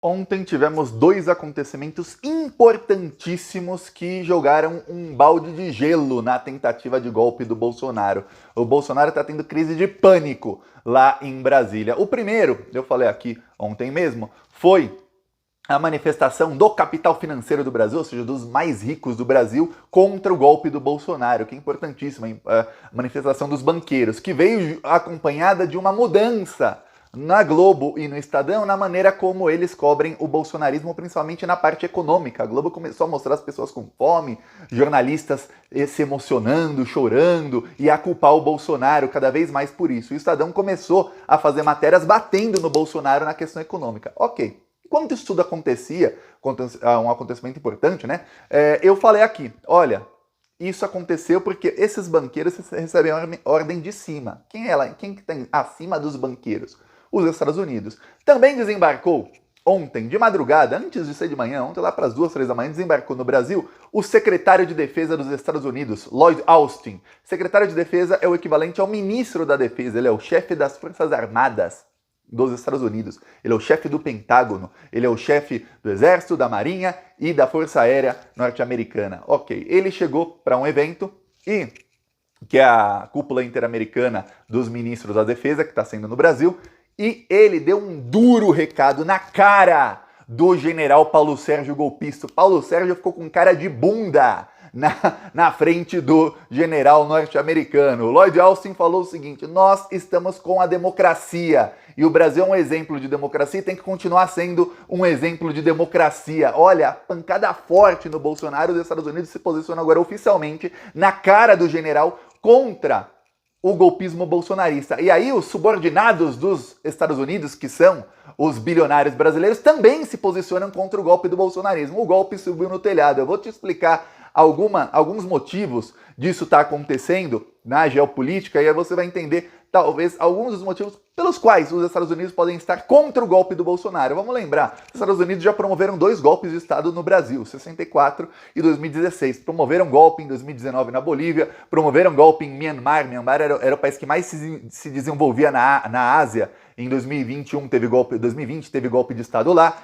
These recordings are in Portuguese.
Ontem tivemos dois acontecimentos importantíssimos que jogaram um balde de gelo na tentativa de golpe do Bolsonaro. O Bolsonaro está tendo crise de pânico lá em Brasília. O primeiro, eu falei aqui ontem mesmo, foi a manifestação do capital financeiro do Brasil, ou seja, dos mais ricos do Brasil, contra o golpe do Bolsonaro, que é importantíssima, a manifestação dos banqueiros, que veio acompanhada de uma mudança na Globo e no Estadão, na maneira como eles cobrem o bolsonarismo, principalmente na parte econômica. A Globo começou a mostrar as pessoas com fome, jornalistas se emocionando, chorando, e a culpar o Bolsonaro cada vez mais por isso. E o Estadão começou a fazer matérias batendo no Bolsonaro na questão econômica. Ok. Quando isso tudo acontecia, um acontecimento importante, né? Eu falei aqui, olha, isso aconteceu porque esses banqueiros recebem ordem de cima. Quem que tem acima dos banqueiros? Os Estados Unidos. Também desembarcou ontem, de madrugada, antes de ser de manhã, ontem lá para as 2, 3 da manhã, desembarcou no Brasil o secretário de Defesa dos Estados Unidos, Lloyd Austin. Secretário de Defesa é o equivalente ao ministro da Defesa, ele é o chefe das Forças Armadas dos Estados Unidos. Ele é o chefe do Pentágono, ele é o chefe do Exército, da Marinha e da Força Aérea norte-americana. Ok, ele chegou para um evento que é a cúpula interamericana dos ministros da Defesa, que está sendo no Brasil, e ele deu um duro recado na cara do general Paulo Sérgio golpista. Paulo Sérgio ficou com cara de bunda na frente do general norte-americano. Lloyd Austin falou o seguinte: nós estamos com a democracia e o Brasil é um exemplo de democracia e tem que continuar sendo um exemplo de democracia. Olha, pancada forte no Bolsonaro. Os Estados Unidos se posicionam agora oficialmente na cara do general contra o golpismo bolsonarista. E aí os subordinados dos Estados Unidos, que são os bilionários brasileiros, também se posicionam contra o golpe do bolsonarismo. O golpe subiu no telhado. Eu vou te explicar alguns motivos disso estar acontecendo na geopolítica e aí você vai entender talvez alguns dos motivos pelos quais os Estados Unidos podem estar contra o golpe do Bolsonaro. Vamos lembrar, os Estados Unidos já promoveram 2 golpes de Estado no Brasil, 64 e 2016. Promoveram golpe em 2019 na Bolívia, promoveram golpe em Myanmar. Myanmar era o país que mais se desenvolvia na Ásia. Em 2020 teve golpe de Estado lá,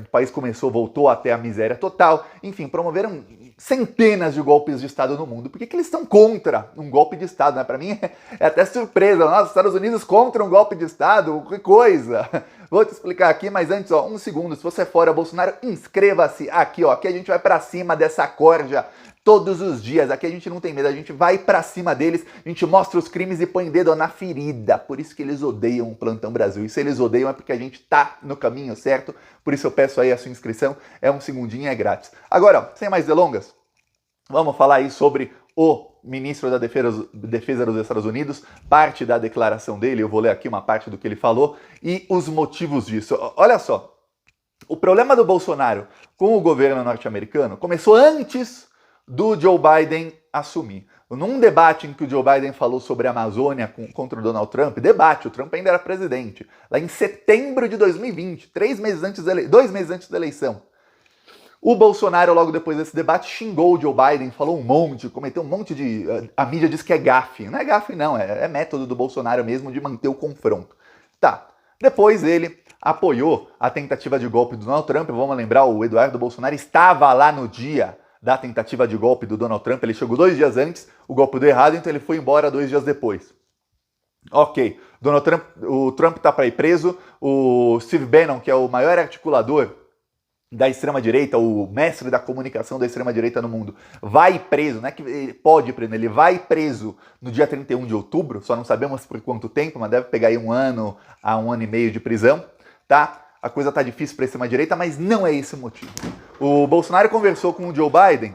o país voltou até a miséria total. Enfim, promoveram centenas de golpes de Estado no mundo. Por que eles estão contra um golpe de Estado? Né? Para mim é até surpresa. Nossa, Estados Unidos contra um golpe de Estado? Que coisa! Vou te explicar aqui, mas antes, um segundo. Se você é fora Bolsonaro, inscreva-se aqui, Aqui a gente vai pra cima dessa corja todos os dias. Aqui a gente não tem medo, a gente vai pra cima deles, a gente mostra os crimes e põe dedo na ferida. Por isso que eles odeiam o Plantão Brasil. E se eles odeiam é porque a gente tá no caminho certo. Por isso eu peço aí a sua inscrição. É um segundinho, é grátis. Agora, sem mais delongas, vamos falar aí sobre o ministro da Defesa dos Estados Unidos, parte da declaração dele. Eu vou ler aqui uma parte do que ele falou e os motivos disso. Olha só, o problema do Bolsonaro com o governo norte-americano começou antes do Joe Biden assumir. Num debate em que o Joe Biden falou sobre a Amazônia contra o Donald Trump, o Trump ainda era presidente, lá em setembro de 2020, 2 meses antes da eleição. O Bolsonaro, logo depois desse debate, xingou o Joe Biden, falou cometeu um monte de... A mídia diz que é gafe. Não é gafe não, é método do Bolsonaro mesmo de manter o confronto. Tá, depois ele apoiou a tentativa de golpe do Donald Trump. Vamos lembrar, o Eduardo Bolsonaro estava lá no dia da tentativa de golpe do Donald Trump. Ele chegou 2 dias antes, o golpe deu errado, então ele foi embora 2 dias depois. Ok, o Trump tá para ir preso, o Steve Bannon, que é o maior articulador da extrema-direita, o mestre da comunicação da extrema-direita no mundo, vai preso, não é que ele pode ir preso, ele vai preso no dia 31 de outubro, só não sabemos por quanto tempo, mas deve pegar aí 1 ano a 1 ano e meio de prisão, tá? A coisa tá difícil para a extrema-direita, mas não é esse o motivo. O Bolsonaro conversou com o Joe Biden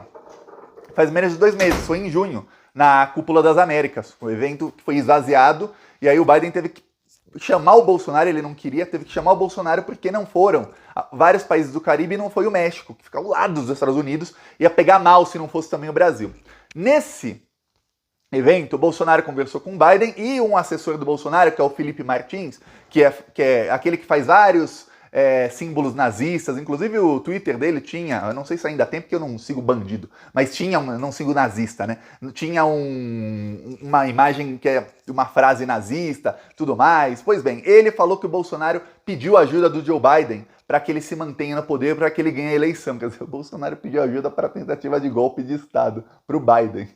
faz menos de 2 meses, foi em junho, na Cúpula das Américas, o evento que foi esvaziado, e aí o Biden teve que chamar o Bolsonaro, ele não queria, teve que chamar o Bolsonaro porque não foram vários países do Caribe e não foi o México, que fica ao lado dos Estados Unidos, ia pegar mal se não fosse também o Brasil. Nesse evento, o Bolsonaro conversou com o Biden e um assessor do Bolsonaro, que é o Felipe Martins, que é aquele que faz vários símbolos nazistas, inclusive o Twitter dele tinha, eu não sei se ainda tem porque eu não sigo bandido, mas tinha, não sigo nazista, né? Tinha uma imagem que é uma frase nazista, tudo mais. Pois bem, ele falou que o Bolsonaro pediu ajuda do Joe Biden para que ele se mantenha no poder, para que ele ganhe a eleição. Quer dizer, o Bolsonaro pediu ajuda para a tentativa de golpe de Estado para o Biden.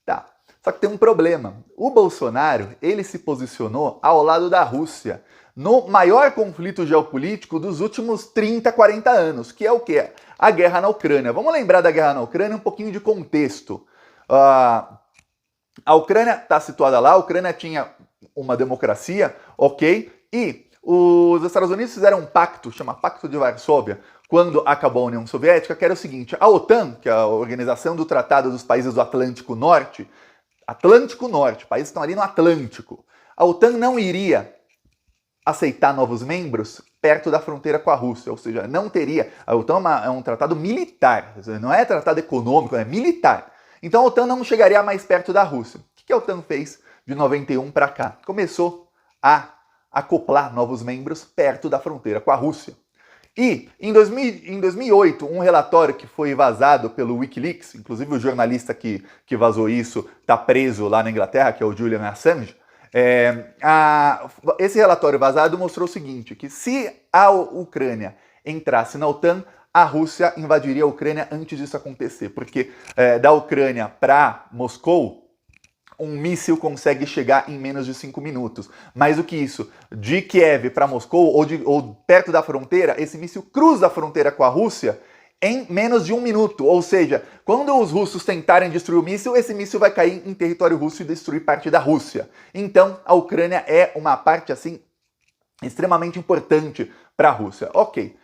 Tá. Só que tem um problema. O Bolsonaro, ele se posicionou ao lado da Rússia no maior conflito geopolítico dos últimos 30, 40 anos, que é o quê? A guerra na Ucrânia. Vamos lembrar da guerra na Ucrânia, um pouquinho de contexto. A Ucrânia está situada lá, a Ucrânia tinha uma democracia, ok? E os Estados Unidos fizeram um pacto, chama Pacto de Varsóvia, quando acabou a União Soviética, que era o seguinte: a OTAN, que é a Organização do Tratado dos Países do Atlântico Norte, países estão ali no Atlântico, a OTAN não iria aceitar novos membros perto da fronteira com a Rússia, ou seja, não teria. A OTAN é um tratado militar, não é tratado econômico, é militar. Então a OTAN não chegaria mais perto da Rússia. O que a OTAN fez de 91 para cá? Começou a acoplar novos membros perto da fronteira com a Rússia. E em 2008, um relatório que foi vazado pelo Wikileaks, inclusive o jornalista que vazou isso está preso lá na Inglaterra, que é o Julian Assange, esse relatório vazado mostrou o seguinte, que se a Ucrânia entrasse na OTAN, a Rússia invadiria a Ucrânia antes disso acontecer, porque da Ucrânia para Moscou, um míssil consegue chegar em menos de 5 minutos. Mais do que isso, de Kiev para Moscou, ou perto da fronteira, esse míssil cruza a fronteira com a Rússia em menos de 1 minuto. Ou seja, quando os russos tentarem destruir o míssil, esse míssil vai cair em território russo e destruir parte da Rússia. Então, a Ucrânia é uma parte, assim, extremamente importante para a Rússia. Ok.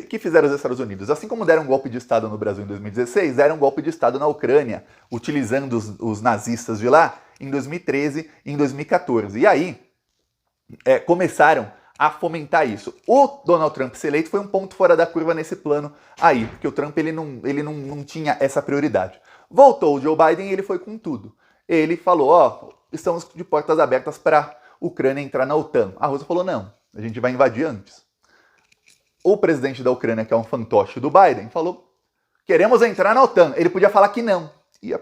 Que fizeram os Estados Unidos? Assim como deram um golpe de Estado no Brasil em 2016, deram um golpe de Estado na Ucrânia, utilizando os nazistas de lá, em 2013 e em 2014. E aí, começaram a fomentar isso. O Donald Trump ser eleito foi um ponto fora da curva nesse plano aí, porque o Trump ele não tinha essa prioridade. Voltou o Joe Biden e ele foi com tudo. Ele falou, estamos de portas abertas para a Ucrânia entrar na OTAN. A Rússia falou, não, a gente vai invadir antes. O presidente da Ucrânia, que é um fantoche do Biden, falou, queremos entrar na OTAN. Ele podia falar que não, ia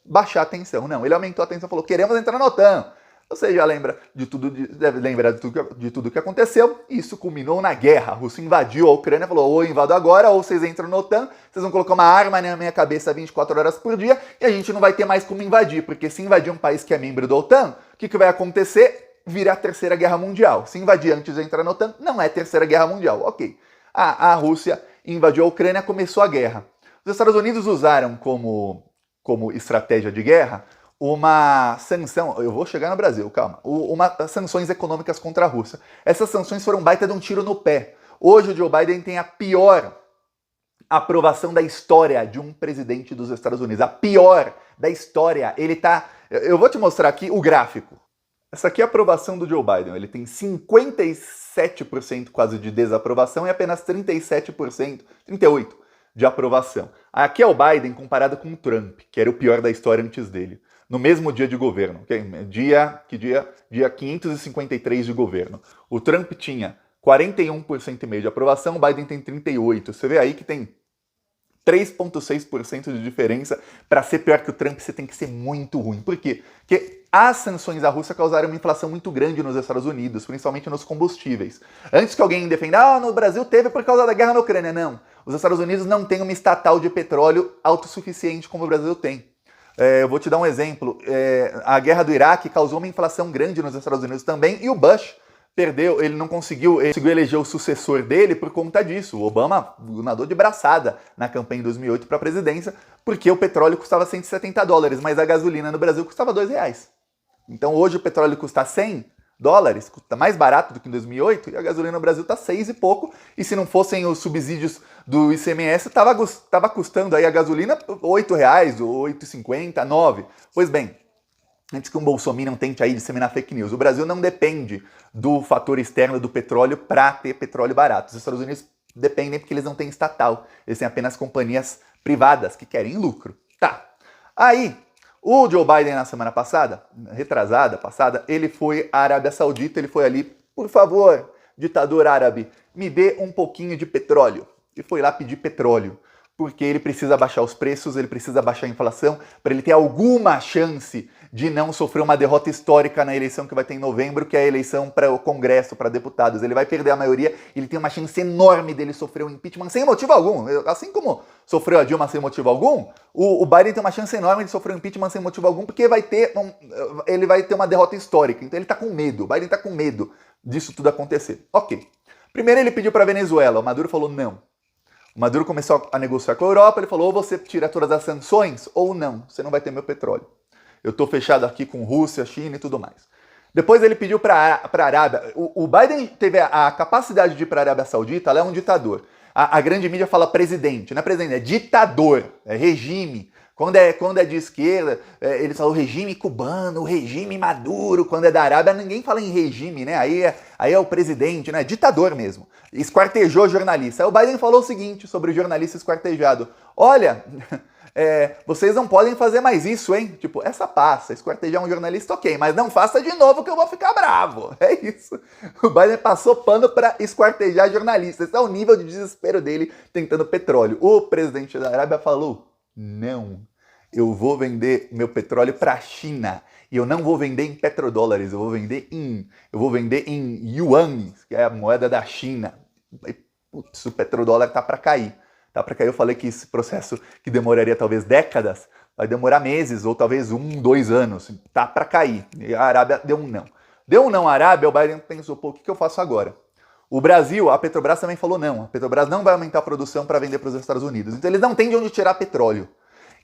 baixar a tensão. Não, ele aumentou a tensão, falou, queremos entrar na OTAN. Você já lembra deve lembrar de tudo que aconteceu. Isso culminou na guerra. A Rússia invadiu a Ucrânia, falou, ou eu invado agora, ou vocês entram na OTAN, vocês vão colocar uma arma na minha cabeça 24 horas por dia, e a gente não vai ter mais como invadir, porque se invadir um país que é membro da OTAN, o que vai acontecer? Virar a Terceira Guerra Mundial. Se invadir antes de entrar na OTAN, não é Terceira Guerra Mundial. Ok. A Rússia invadiu a Ucrânia, começou a guerra. Os Estados Unidos usaram como estratégia de guerra uma sanção, eu vou chegar no Brasil, calma, sanções econômicas contra a Rússia. Essas sanções foram baita de um tiro no pé. Hoje o Joe Biden tem a pior aprovação da história de um presidente dos Estados Unidos. A pior da história. Eu vou te mostrar aqui o gráfico. Essa aqui é a aprovação do Joe Biden. Ele tem 57% quase de desaprovação e apenas 37%, 38% de aprovação. Aqui é o Biden comparado com o Trump, que era o pior da história antes dele. No mesmo dia de governo, okay? Dia 553 de governo. O Trump tinha 41% e meio de aprovação, o Biden tem 38%. Você vê aí que tem 3,6% de diferença. Para ser pior que o Trump, você tem que ser muito ruim. Por quê? Porque as sanções à Rússia causaram uma inflação muito grande nos Estados Unidos, principalmente nos combustíveis. Antes que alguém defenda, no Brasil teve por causa da guerra na Ucrânia. Não. Os Estados Unidos não têm uma estatal de petróleo autossuficiente como o Brasil tem. Eu vou te dar um exemplo. A guerra do Iraque causou uma inflação grande nos Estados Unidos também, e o Bush perdeu, ele não conseguiu eleger o sucessor dele por conta disso. O Obama nadou de braçada na campanha em 2008 para a presidência, porque o petróleo custava $170, mas a gasolina no Brasil custava R$2. Então hoje o petróleo custa $100, custa mais barato do que em 2008, e a gasolina no Brasil está 6 e pouco, e se não fossem os subsídios do ICMS, estava custando aí a gasolina R$8, R$8,50, R$9. Pois bem, antes que um bolsominion tente aí disseminar fake news, o Brasil não depende do fator externo do petróleo para ter petróleo barato. Os Estados Unidos dependem porque eles não têm estatal, eles têm apenas companhias privadas que querem lucro. Tá. Aí, o Joe Biden na semana passada, passada, ele foi à Arábia Saudita, ele foi ali, por favor, ditador árabe, me dê um pouquinho de petróleo. E foi lá pedir petróleo, porque ele precisa baixar os preços, ele precisa baixar a inflação, para ele ter alguma chance de não sofrer uma derrota histórica na eleição que vai ter em novembro, que é a eleição para o Congresso, para deputados. Ele vai perder a maioria, ele tem uma chance enorme dele sofrer um impeachment sem motivo algum. Assim como sofreu a Dilma sem motivo algum, o Biden tem uma chance enorme de sofrer um impeachment sem motivo algum, porque ele vai ter uma derrota histórica. Então ele está com medo, o Biden está com medo disso tudo acontecer. Ok. Primeiro ele pediu para a Venezuela, o Maduro falou não. O Maduro começou a negociar com a Europa, ele falou, ou você tira todas as sanções, ou não, você não vai ter meu petróleo. Eu estou fechado aqui com Rússia, China e tudo mais. Depois ele pediu para a Arábia. O Biden teve a capacidade de ir para a Arábia Saudita, ela é um ditador. A grande mídia fala presidente, não é presidente, é ditador, é regime. Quando é de esquerda, eles falam regime cubano, regime Maduro. Quando é da Arábia, ninguém fala em regime, né? Aí é o presidente, né? Ditador mesmo. Esquartejou jornalista. Aí o Biden falou o seguinte sobre o jornalista esquartejado. Olha, vocês não podem fazer mais isso, hein? Tipo, essa passa, esquartejar um jornalista, ok, mas não faça de novo que eu vou ficar bravo. É isso. O Biden passou pano para esquartejar jornalistas. Esse é o nível de desespero dele tentando petróleo. O presidente da Arábia falou, não, eu vou vender meu petróleo para a China. E eu não vou vender em petrodólares, eu vou vender em yuans, que é a moeda da China. E, putz, o petrodólar tá para cair. Tá para cair. Eu falei que esse processo que demoraria talvez décadas, vai demorar meses ou talvez 2 anos. Tá para cair. E a Arábia deu um não. Deu um não à Arábia, o Biden pensou, pô, o que eu faço agora? O Brasil, a Petrobras também falou não. A Petrobras não vai aumentar a produção para vender para os Estados Unidos. Então eles não têm de onde tirar petróleo.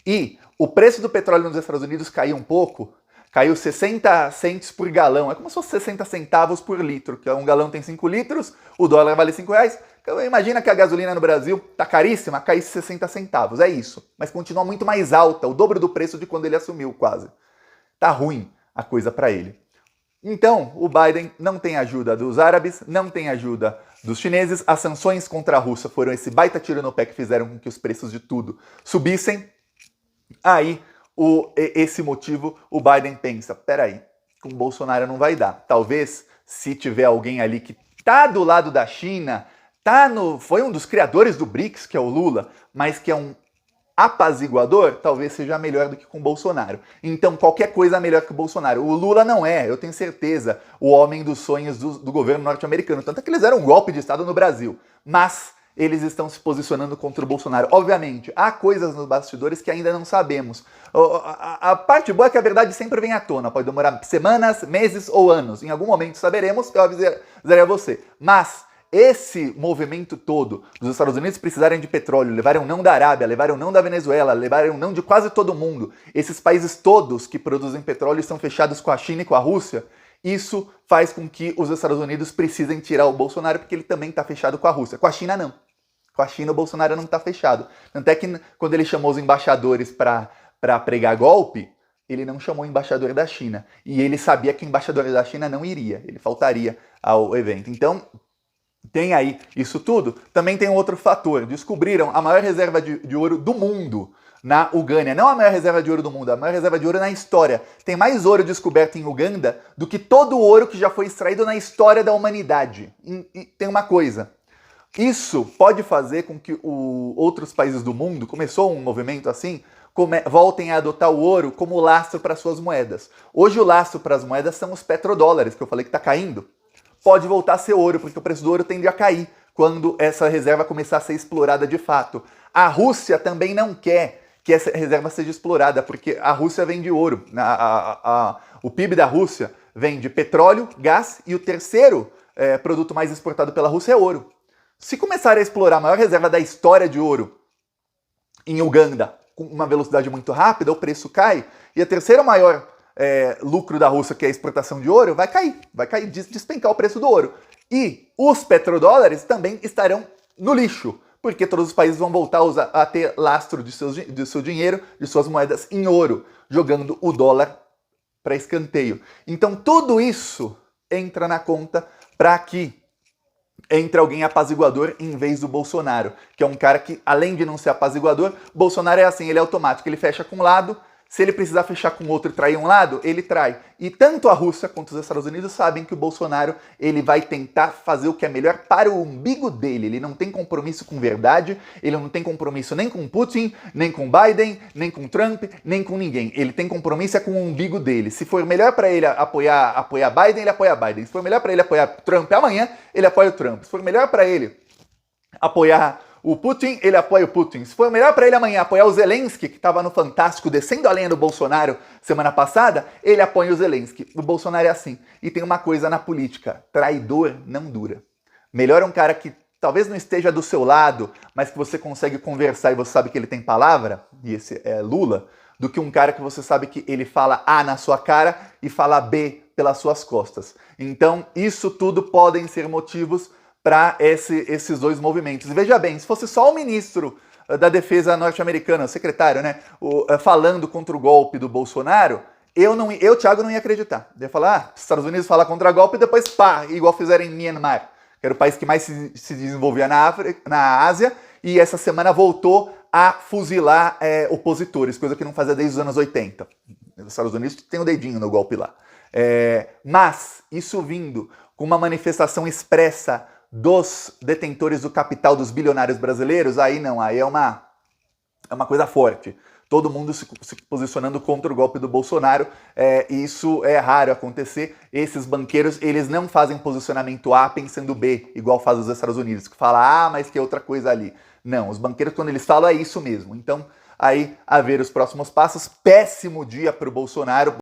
E o preço do petróleo nos Estados Unidos caiu um pouco, caiu 60 cents por galão, é como se fosse 60 centavos por litro, que um galão tem 5 litros, o dólar vale 5 reais, então imagina que a gasolina no Brasil tá caríssima, caísse 60 centavos, é isso, mas continua muito mais alta, o dobro do preço de quando ele assumiu quase. Tá ruim a coisa para ele. Então, o Biden não tem ajuda dos árabes, não tem ajuda dos chineses, as sanções contra a Rússia foram esse baita tiro no pé que fizeram com que os preços de tudo subissem. Aí, esse motivo, o Biden pensa, peraí, com o Bolsonaro não vai dar. Talvez, se tiver alguém ali que tá do lado da China, foi um dos criadores do BRICS, que é o Lula, mas que é um apaziguador, talvez seja melhor do que com o Bolsonaro. Então, qualquer coisa é melhor que o Bolsonaro. O Lula não é, eu tenho certeza, o homem dos sonhos do governo norte-americano. Tanto é que eles deram um golpe de Estado no Brasil. Mas eles estão se posicionando contra o Bolsonaro. Obviamente, há coisas nos bastidores que ainda não sabemos. A parte boa é que a verdade sempre vem à tona. Pode demorar semanas, meses ou anos. Em algum momento saberemos, eu avisarei a você. Mas esse movimento todo dos Estados Unidos precisarem de petróleo, levaram não da Arábia, levaram não da Venezuela, levaram não de quase todo mundo. Esses países todos que produzem petróleo estão fechados com a China e com a Rússia. Isso faz com que os Estados Unidos precisem tirar o Bolsonaro, porque ele também está fechado com a Rússia. Com a China, não. Com a China, o Bolsonaro não está fechado. Tanto é que quando ele chamou os embaixadores para pregar golpe, ele não chamou o embaixador da China. E ele sabia que o embaixador da China não iria, ele faltaria ao evento. Então, tem aí isso tudo. Também tem um outro fator. Descobriram a maior reserva de ouro do mundo na Ugânia. Não a maior reserva de ouro do mundo, a maior reserva de ouro na história. Tem mais ouro descoberto em Uganda do que todo o ouro que já foi extraído na história da humanidade. E tem uma coisa. Isso pode fazer com que outros países do mundo, começou um movimento assim, voltem a adotar o ouro como lastro para suas moedas. Hoje o lastro para as moedas são os petrodólares, que eu falei que está caindo. Pode voltar a ser ouro, porque o preço do ouro tende a cair quando essa reserva começar a ser explorada de fato. A Rússia também não quer que essa reserva seja explorada, porque a Rússia vende ouro. O PIB da Rússia vem de petróleo, gás, e o terceiro produto mais exportado pela Rússia é ouro. Se começarem a explorar a maior reserva da história de ouro em Uganda com uma velocidade muito rápida, o preço cai, e a terceira maior lucro da Rússia, que é a exportação de ouro, vai cair, despencar o preço do ouro. E os petrodólares também estarão no lixo, porque todos os países vão voltar a ter lastro de seu dinheiro, de suas moedas em ouro, jogando o dólar para escanteio. Então tudo isso entra na conta para que entre alguém apaziguador em vez do Bolsonaro, que é um cara que, além de não ser apaziguador, Bolsonaro é assim, ele é automático, ele fecha com um lado, Se ele precisar fechar com outro e trair um lado, ele trai. E tanto a Rússia quanto os Estados Unidos sabem que o Bolsonaro ele vai tentar fazer o que é melhor para o umbigo dele. Ele não tem compromisso com verdade, ele não tem compromisso nem com Putin, nem com Biden, nem com Trump, nem com ninguém. Ele tem compromisso com o umbigo dele. Se for melhor para ele apoiar Biden, ele apoia Biden. Se for melhor para ele apoiar Trump amanhã, ele apoia o Trump. Se for melhor para ele apoiar o Putin, ele apoia o Putin. Se for melhor para ele amanhã apoiar o Zelensky, que estava no Fantástico descendo a lenha do Bolsonaro semana passada, ele apoia o Zelensky. O Bolsonaro é assim. E tem uma coisa na política, traidor não dura. Melhor um cara que talvez não esteja do seu lado, mas que você consegue conversar e você sabe que ele tem palavra, e esse é Lula, do que um cara que você sabe que ele fala A na sua cara e fala B pelas suas costas. Então, isso tudo podem ser motivos para esses dois movimentos. E veja bem, se fosse só o ministro da Defesa norte-americana, o secretário, né, falando contra o golpe do Bolsonaro, eu, Thiago, não ia acreditar. Eu ia falar, os Estados Unidos falam contra golpe e depois pá, igual fizeram em Myanmar, que era o país que mais se desenvolvia na Ásia, e essa semana voltou a fuzilar opositores, coisa que não fazia desde os anos 80. Os Estados Unidos tem o dedinho no golpe lá. Mas isso vindo com uma manifestação expressa dos detentores do capital dos bilionários brasileiros, aí não, aí é uma coisa forte. Todo mundo se posicionando contra o golpe do Bolsonaro, isso é raro acontecer. Esses banqueiros, eles não fazem posicionamento A pensando B, igual faz os Estados Unidos, que fala, mas que é outra coisa ali. Não, os banqueiros, quando eles falam, é isso mesmo. Então, aí, a ver os próximos passos. Péssimo dia para o Bolsonaro.